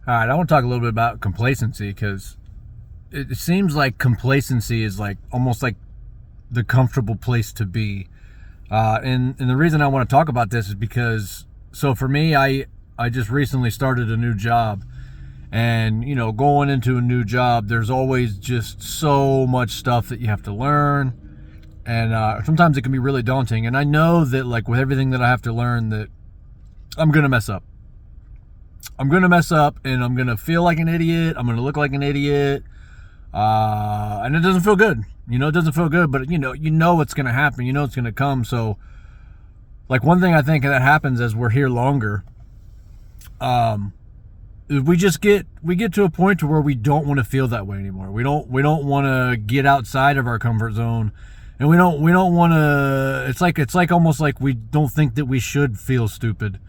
All right, I want to talk a little bit about complacency because it seems like complacency is like almost like the comfortable place to be. And the reason I want to talk about this is because so for me, I just recently started a new job, and going into a new job, there's always just so much stuff that you have to learn, and sometimes it can be really daunting. And I know that like with everything that I have to learn, that I'm gonna mess up. I'm going to mess up and I'm going to feel like an idiot. I'm going to look like an idiot. And it doesn't feel good. It doesn't feel good, but you know it's going to happen. It's going to come. So like one thing I think that happens as we're here longer, we get to a point to where we don't want to feel that way anymore. We don't want to get outside of our comfort zone, and we don't want to, it's like almost like we don't think that we should feel stupid,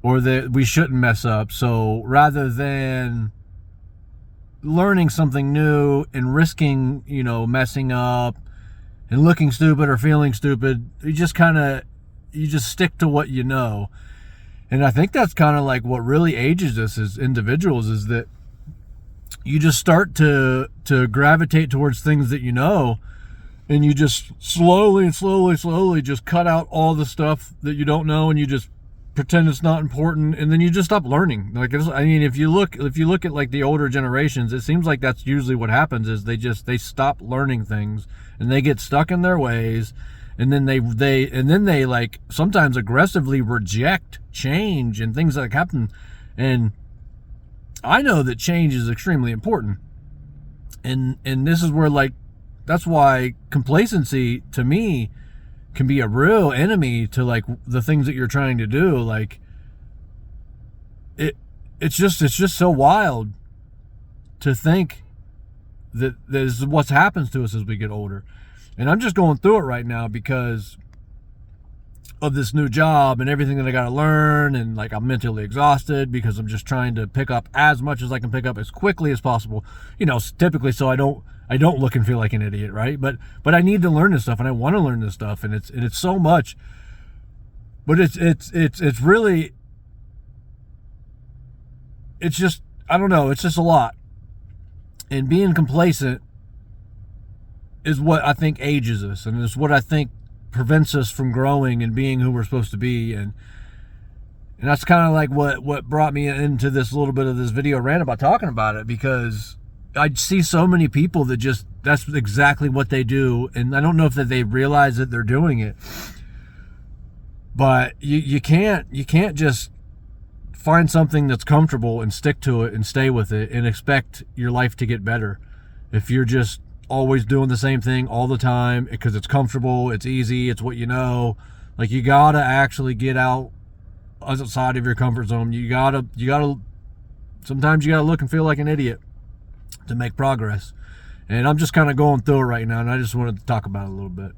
or that we shouldn't mess up. So rather than learning something new and risking, messing up and looking stupid or feeling stupid, you just stick to what you know. And I think that's kind of like what really ages us as individuals, is that you just start to gravitate towards things that you know, and you just slowly just cut out all the stuff that you don't know, and you just pretend it's not important, and then you just stop learning. If you look at like the older generations, it seems like that's usually what happens, is they stop learning things and they get stuck in their ways, and then they like sometimes aggressively reject change and things that happen. And I know that change is extremely important, and this is where, like, that's why complacency to me can be a real enemy to like the things that you're trying to do. Like it's just so wild to think that this is what happens to us as we get older. And I'm just going through it right now because of this new job and everything that I got to learn, and like I'm mentally exhausted because I'm just trying to pick up as much as I can pick up as quickly as possible, typically so I don't look and feel like an idiot, right? But I need to learn this stuff, and I want to learn this stuff, and it's so much. But it's really, it's just, I don't know, it's just a lot. And being complacent is what I think ages us, and is what I think prevents us from growing and being who we're supposed to be. And that's kind of like what brought me into this little bit of this video rant about talking about it, because I see so many people that just, that's exactly what they do. And I don't know if that they realize that they're doing it, but you can't just find something that's comfortable and stick to it and stay with it and expect your life to get better. If you're just always doing the same thing all the time because it's comfortable, it's easy, it's what you know, like you gotta actually get outside of your comfort zone. You gotta sometimes you gotta look and feel like an idiot to make progress. And I'm just kind of going through it right now, and I just wanted to talk about it a little bit.